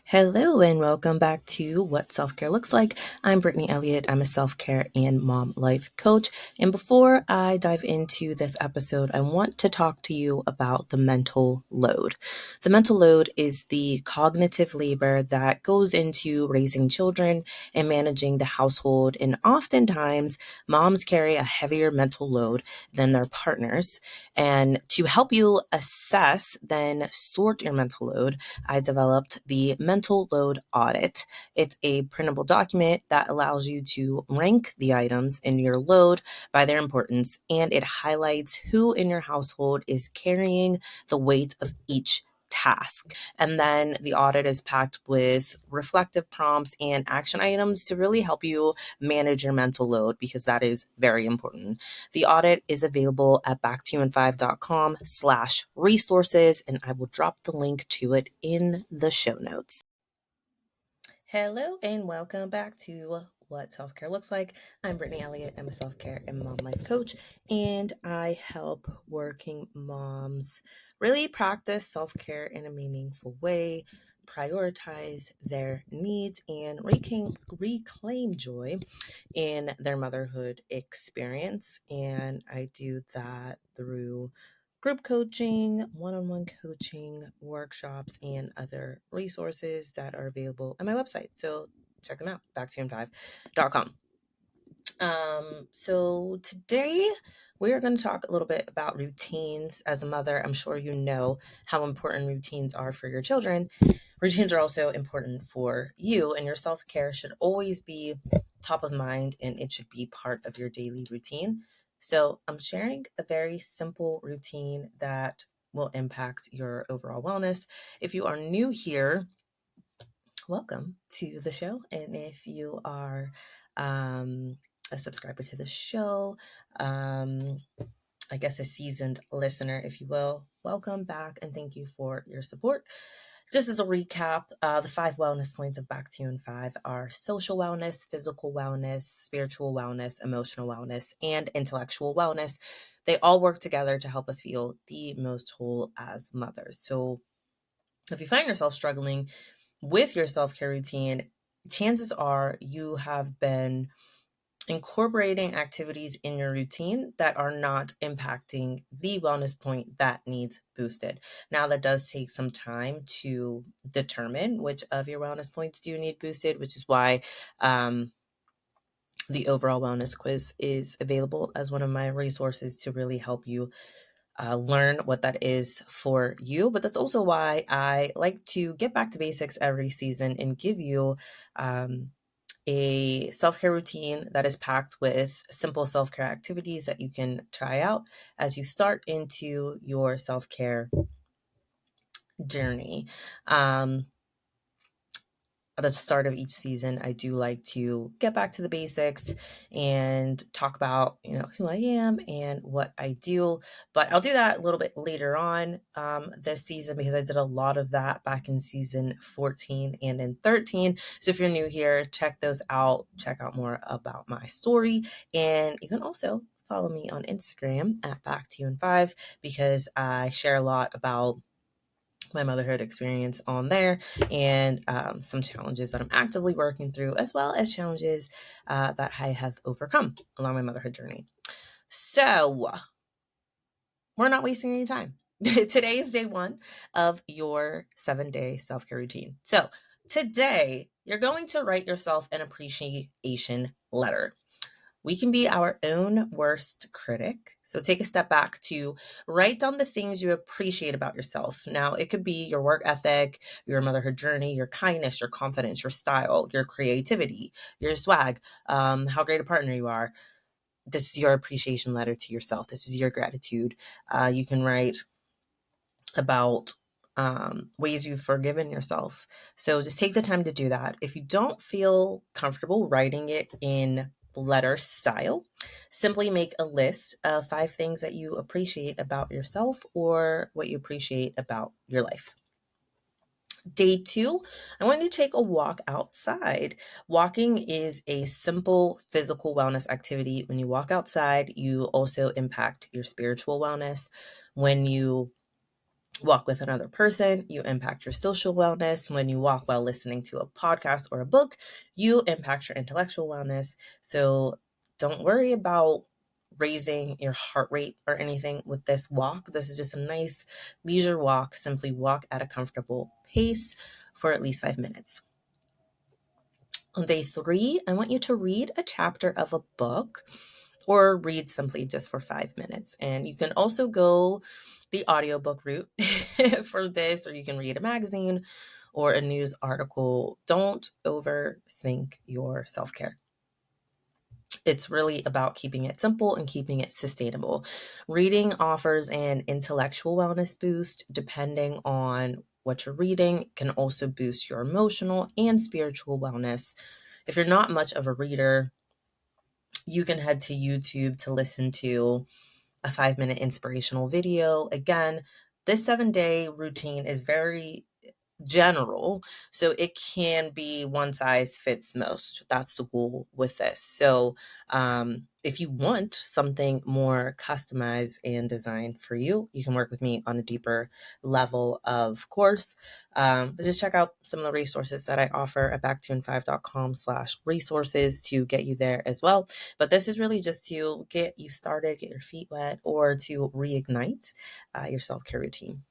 Hello and welcome back to What Self-Care Looks Like. I'm Brittany Elliott. I'm a self-care and mom life coach. And before I dive into this episode, I want to talk to you about the mental load. The mental load is the cognitive labor that goes into raising children and managing the household. And oftentimes, moms carry a heavier mental load than their partners. And to help you assess, then sort your mental load, I developed the mental load audit. It's a printable document that allows you to rank the items in your load by their importance, and it highlights who in your household is carrying the weight of each task. And then the audit is packed with reflective prompts and action items to really help you manage your mental load because that is very important. The audit is available at back2and5.com/resources, and I will drop the link to it in the show notes. Hello and welcome back to What Self-Care Looks Like. I'm Brittany Elliott. I'm a self-care and mom life coach, and I help working moms really practice self-care in a meaningful way, prioritize their needs, and reclaim joy in their motherhood experience. And I do that through group coaching, one-on-one coaching, workshops, and other resources that are available on my website. So check them out, back2and5.com. So today we are going to talk a little bit about routines. As a mother, I'm sure you know how important routines are for your children. Routines are also important for you, and your self-care should always be top of mind and it should be part of your daily routine. So I'm sharing a very simple routine that will impact your overall wellness. If you are new here, welcome to the show. And if you are a subscriber to the show, I guess a seasoned listener, if you will, welcome back and thank you for your support. Just as a recap, the 5 wellness points of Back to You in 5 are social wellness, physical wellness, spiritual wellness, emotional wellness, and intellectual wellness. They all work together to help us feel the most whole as mothers. So if you find yourself struggling with your self-care routine, chances are you have been incorporating activities in your routine that are not impacting the wellness point that needs boosted. Now, that does take some time to determine which of your wellness points do you need boosted, which is why the overall wellness quiz is available as one of my resources to really help you learn what that is for you. But that's also why I like to get back to basics every season and give you a self-care routine that is packed with simple self-care activities that you can try out as you start into your self-care journey. At the start of each season, I do like to get back to the basics and talk about, who I am and what I do. But I'll do that a little bit later on this season because I did a lot of that back in season 14 and in 13. So if you're new here, check those out. Check out more about my story. And you can also follow me on Instagram at Back2and5 because I share a lot about my motherhood experience on there and some challenges that I'm actively working through, as well as challenges that I have overcome along my motherhood journey. So we're not wasting any time. Today is day 1 of your 7-day self-care routine. So today you're going to write yourself an appreciation letter. We can be our own worst critic. So take a step back to write down the things you appreciate about yourself. Now, it could be your work ethic, your motherhood journey, your kindness, your confidence, your style, your creativity, your swag, how great a partner you are. This is your appreciation letter to yourself. This is your gratitude. You can write about ways you've forgiven yourself. So just take the time to do that. If you don't feel comfortable writing it in letter style, simply make a list of 5 things that you appreciate about yourself or what you appreciate about your life. Day 2, I want you to take a walk outside. Walking is a simple physical wellness activity. When you walk outside, you also impact your spiritual wellness. When you walk with another person, you impact your social wellness. When you walk while listening to a podcast or a book, you impact your intellectual wellness. So don't worry about raising your heart rate or anything with this walk. This is just a nice leisure walk. Simply walk at a comfortable pace for at least 5 minutes. On day 3, I want you to read a chapter of a book or read simply just for 5 minutes. And you can also go the audiobook route for this, or you can read a magazine or a news article. Don't overthink your self-care. It's really about keeping it simple and keeping it sustainable. Reading offers an intellectual wellness boost depending on what you're reading. It can also boost your emotional and spiritual wellness. If you're not much of a reader, you can head to YouTube to listen to a 5-minute inspirational video. Again, this 7-day routine is very general, so it can be one size fits most. That's the goal with this. So if you want something more customized and designed for you, you can work with me on a deeper level, of course. But just check out some of the resources that I offer at backtune5.com/resources to get you there as well. But this is really just to get you started, get your feet wet, or to reignite your self-care routine.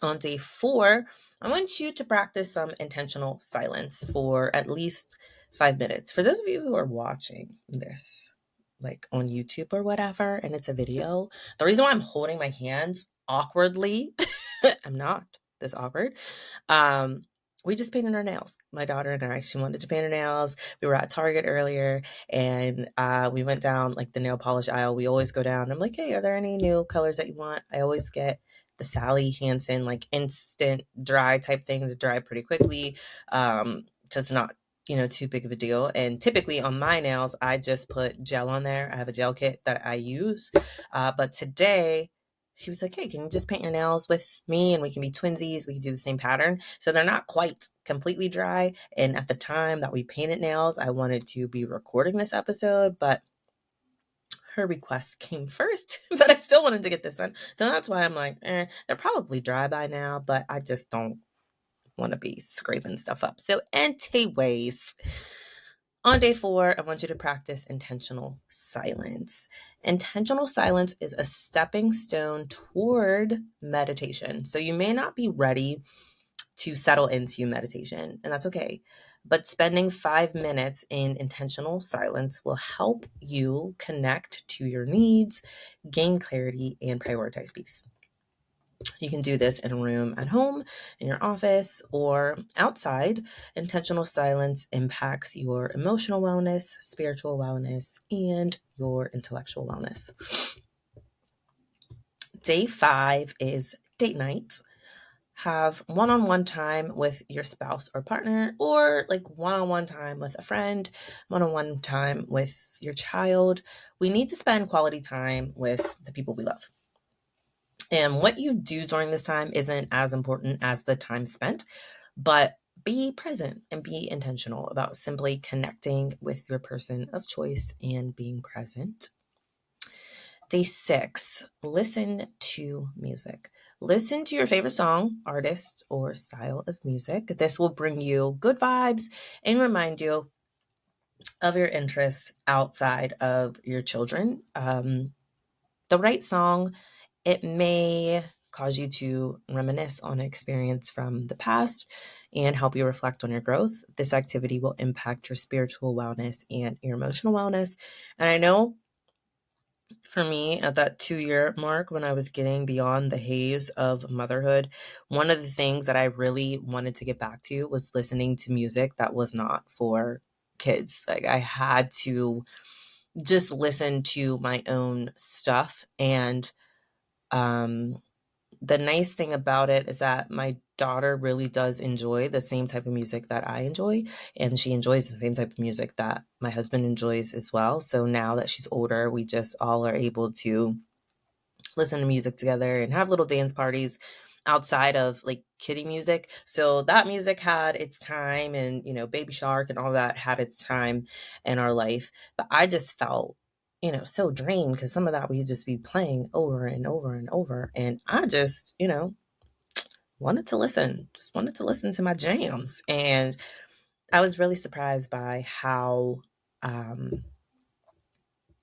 On day 4, I want you to practice some intentional silence for at least 5 minutes. For those of you who are watching this, like on YouTube or whatever, and it's a video, the reason why I'm holding my hands awkwardly, I'm not this awkward. Um, we just painted our nails. My daughter and I, she wanted to paint her nails. We were at Target earlier and we went down like the nail polish aisle. We always go down. I'm like, hey, are there any new colors that you want? I always get the Sally Hansen, like instant dry type things that dry pretty quickly. So it's not, too big of a deal. And typically on my nails, I just put gel on there. I have a gel kit that I use. But today, she was like, hey, can you just paint your nails with me and we can be twinsies? We can do the same pattern. So they're not quite completely dry. And at the time that we painted nails, I wanted to be recording this episode, but her request came first, but I still wanted to get this done. So that's why I'm like, they're probably dry by now, but I just don't want to be scraping stuff up. So anyways, on day 4, I want you to practice intentional silence. Intentional silence is a stepping stone toward meditation. So you may not be ready to settle into meditation, and that's okay. But spending 5 minutes in intentional silence will help you connect to your needs, gain clarity, and prioritize peace. You can do this in a room at home, in your office, or outside. Intentional silence impacts your emotional wellness, spiritual wellness, and your intellectual wellness. Day 5 is date night. Have one-on-one time with your spouse or partner, or like one-on-one time with a friend, one-on-one time with your child. We need to spend quality time with the people we love. And what you do during this time isn't as important as the time spent, but be present and be intentional about simply connecting with your person of choice and being present. Day 6, listen to music. Listen to your favorite song, artist, or style of music. This will bring you good vibes and remind you of your interests outside of your children. The right song, it may cause you to reminisce on an experience from the past and help you reflect on your growth. This activity will impact your spiritual wellness and your emotional wellness. And I know for me, at that 2-year mark, when I was getting beyond the haze of motherhood, one of the things that I really wanted to get back to was listening to music that was not for kids. Like, I had to just listen to my own stuff. And the nice thing about it is that my daughter really does enjoy the same type of music that I enjoy, and she enjoys the same type of music that my husband enjoys as well. So now that she's older, we just all are able to listen to music together and have little dance parties outside of like kiddie music. So that music had its time, and Baby Shark and all that had its time in our life. But I just felt so drained because some of that we just be playing over and over and over. And I just, just wanted to listen to my jams. And I was really surprised by how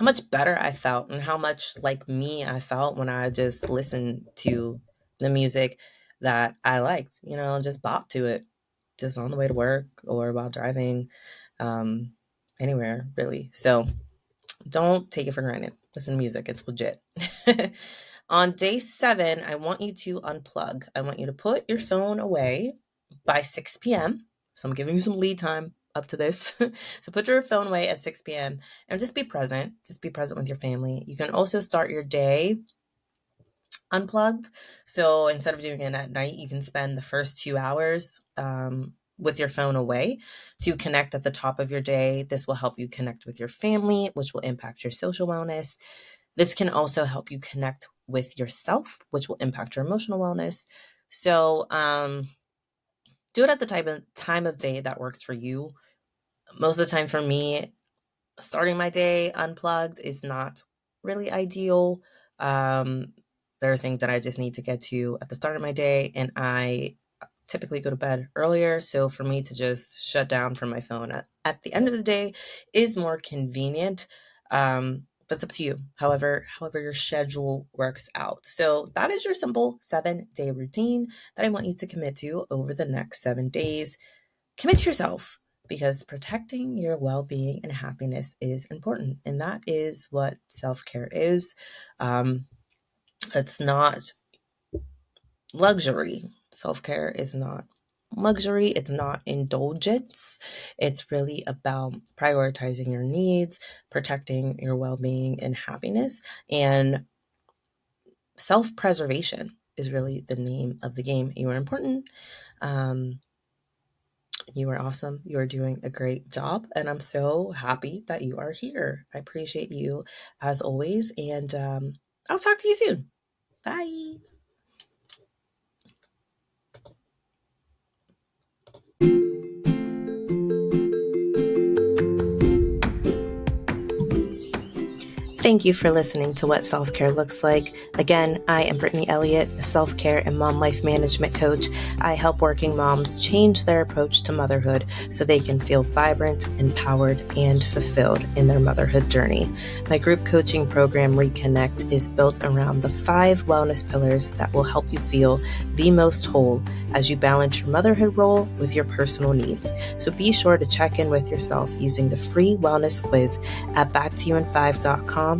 much better I felt and how much like me I felt when I just listened to the music that I liked, just bop to it, just on the way to work or while driving, um, anywhere really. So don't take it for granted. Listen to music, it's legit. On day 7, I want you to unplug. I want you to put your phone away by 6 p.m. So I'm giving you some lead time up to this. So put your phone away at 6 p.m. and just be present. Just be present with your family. You can also start your day unplugged. So instead of doing it at night, you can spend the first 2 hours with your phone away to connect at the top of your day. This will help you connect with your family, which will impact your social wellness. This can also help you connect with yourself, which will impact your emotional wellness. So do it at the time of day that works for you. Most of the time for me, starting my day unplugged is not really ideal. There are things that I just need to get to at the start of my day, and I typically go to bed earlier. So for me to just shut down from my phone at the end of the day is more convenient. But it's up to you, however your schedule works out. So that is your simple 7-day routine that I want you to commit to over the next 7 days. Commit to yourself, because protecting your well-being and happiness is important. And that is what self-care is. It's not luxury. Self-care is not luxury. It's not indulgence. It's really about prioritizing your needs, protecting your well-being and happiness, and self-preservation is really the name of the game. You are important. You are awesome. You are doing a great job. And I'm so happy that you are here. I appreciate you as always. And I'll talk to you soon. Bye. Thank you for listening to What Self-Care Looks Like. Again, I am Brittany Elliott, a self-care and mom life management coach. I help working moms change their approach to motherhood so they can feel vibrant, empowered, and fulfilled in their motherhood journey. My group coaching program, Reconnect, is built around the 5 wellness pillars that will help you feel the most whole as you balance your motherhood role with your personal needs. So be sure to check in with yourself using the free wellness quiz at backtoyouin5.com/quiz.